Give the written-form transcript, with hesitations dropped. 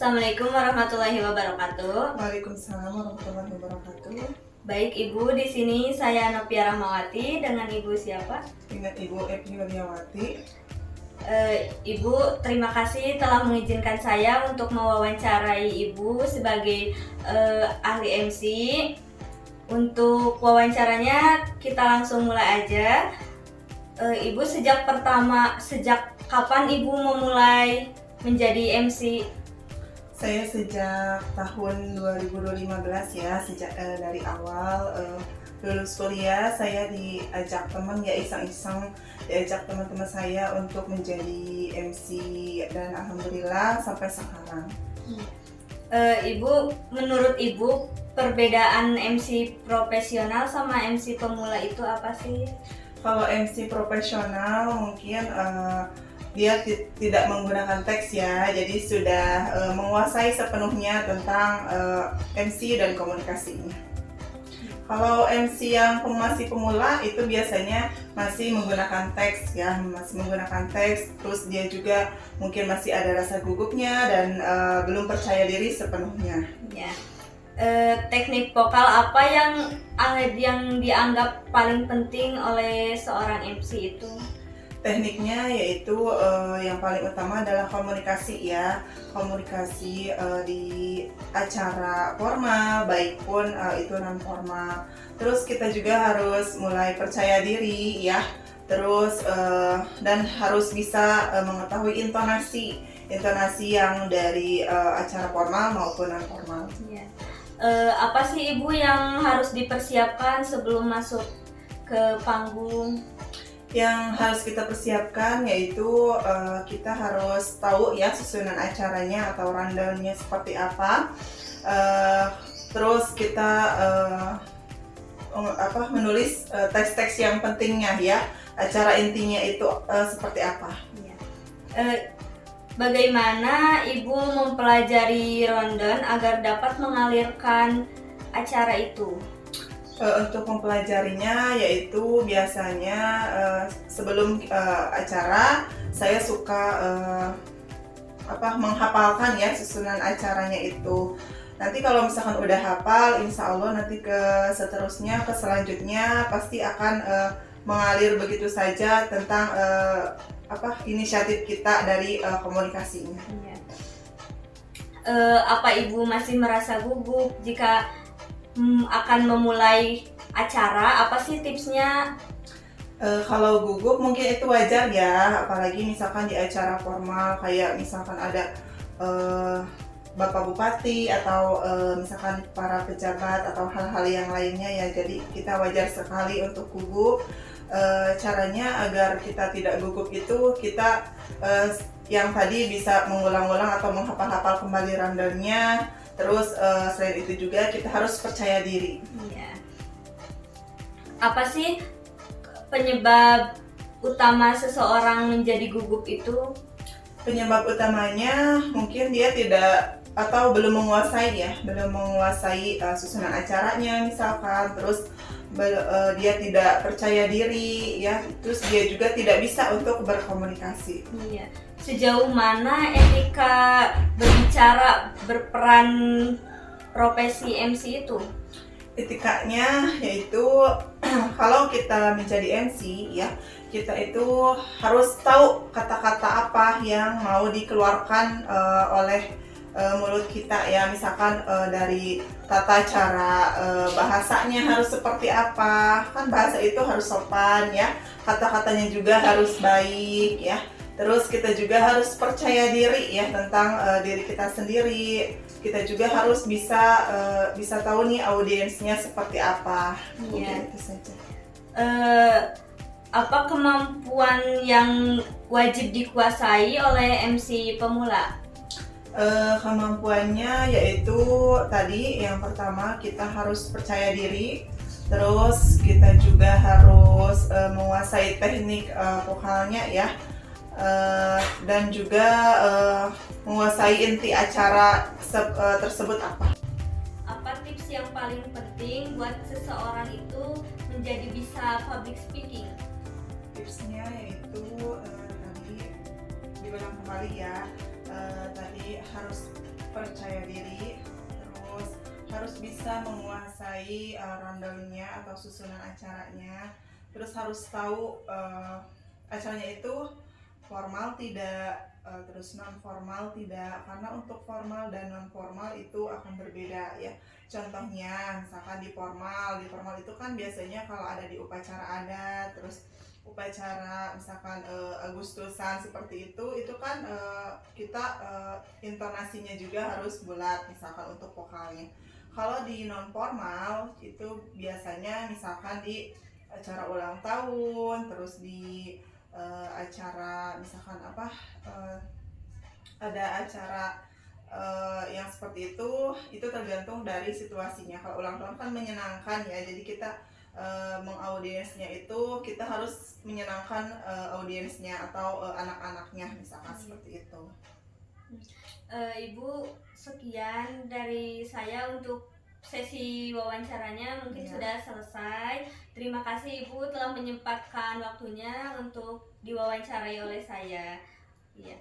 Assalamualaikum warahmatullahi wabarakatuh. Waalaikumsalam warahmatullahi wabarakatuh. Baik Ibu, di sini saya Novia Rahmawati dengan Ibu siapa? Dengan Ibu Epni Wiryawati. Ibu, terima kasih telah mengizinkan saya untuk mewawancarai Ibu sebagai ahli MC. Untuk wawancaranya kita langsung mulai aja. Ibu sejak kapan Ibu memulai menjadi MC? Saya sejak tahun 2015 ya, sejak dari awal lulus kuliah saya diajak teman ya, iseng-iseng diajak teman-teman saya untuk menjadi MC dan alhamdulillah sampai sekarang. Ibu, menurut Ibu perbedaan MC profesional sama MC pemula itu apa sih? Kalau MC profesional mungkin dia tidak menggunakan teks ya, jadi sudah menguasai sepenuhnya tentang MC dan komunikasinya. Kalau MC yang masih pemula itu biasanya masih menggunakan teks ya, terus dia juga mungkin masih ada rasa gugupnya dan belum percaya diri sepenuhnya. Ya. Teknik vokal apa yang dianggap paling penting oleh seorang MC itu? Tekniknya yaitu yang paling utama adalah komunikasi ya, komunikasi di acara formal baik pun itu non formal. Terus kita juga harus mulai percaya diri ya, terus dan harus bisa mengetahui intonasi yang dari acara formal maupun non formal. Ya. Apa sih Ibu yang harus dipersiapkan sebelum masuk ke panggung? Yang harus kita persiapkan yaitu kita harus tahu ya susunan acaranya atau rundownnya seperti apa. Terus kita menulis teks-teks yang pentingnya ya, acara intinya itu seperti apa. Ya. Bagaimana Ibu mempelajari rundown agar dapat mengalirkan acara itu? Untuk mempelajarinya yaitu biasanya sebelum acara saya suka menghafalkan ya susunan acaranya itu. Nanti kalau misalkan udah hafal, insya Allah nanti seterusnya ke selanjutnya pasti akan mengalir begitu saja tentang inisiatif kita dari komunikasinya. Iya. Apa Ibu masih merasa gugup jika akan memulai acara? Apa sih tipsnya? Kalau gugup mungkin itu wajar ya, apalagi misalkan di acara formal kayak misalkan ada Bapak Bupati atau misalkan para pejabat atau hal-hal yang lainnya ya, jadi kita wajar sekali untuk gugup. Caranya agar kita tidak gugup itu kita yang tadi bisa mengulang-ulang atau menghafal-hafal kembali rundownnya. Terus selain itu juga kita harus percaya diri. Iya. Apa sih penyebab utama seseorang menjadi gugup itu? Penyebab utamanya mungkin dia tidak atau belum menguasai susunan acaranya misalkan, terus dia tidak percaya diri ya, terus dia juga tidak bisa untuk berkomunikasi. Iya. Sejauh mana etika berbicara berperan profesi MC itu? Etikanya yaitu kalau kita menjadi MC ya, kita itu harus tahu kata-kata apa yang mau dikeluarkan oleh mulut kita ya, misalkan dari tata cara bahasanya harus seperti apa, kan bahasa itu harus sopan ya, kata-katanya juga harus baik ya. Terus kita juga harus percaya diri ya tentang diri kita sendiri. Kita juga harus bisa tahu nih audiensnya seperti apa. Iya. Itu saja. Apa kemampuan yang wajib dikuasai oleh MC pemula? Kemampuannya yaitu tadi yang pertama kita harus percaya diri. Terus kita juga harus menguasai teknik vokalnya ya. Dan juga menguasai inti acara tersebut apa. Apa tips yang paling penting buat seseorang itu menjadi bisa public speaking? Tipsnya yaitu tadi diulang kembali ya, tadi harus percaya diri, terus harus bisa menguasai rundown-nya atau susunan acaranya, terus harus tahu acaranya itu formal tidak, terus non formal tidak, karena untuk formal dan non formal itu akan berbeda ya. Contohnya misalkan di formal itu kan biasanya kalau ada di upacara adat, terus upacara misalkan Agustusan seperti itu kan kita intonasinya juga harus bulat misalkan untuk vokalnya. Kalau di non formal itu biasanya misalkan di acara ulang tahun, terus di acara misalkan apa, ada acara yang seperti itu tergantung dari situasinya. Kalau ulang tahun kan menyenangkan ya, jadi kita mengaudiensnya itu kita harus menyenangkan audiensnya atau anak-anaknya misalkan seperti itu. Ibu, sekian dari saya untuk sesi wawancaranya, mungkin sudah selesai. Terima kasih Ibu telah menyempatkan waktunya untuk diwawancarai oleh saya. Iya.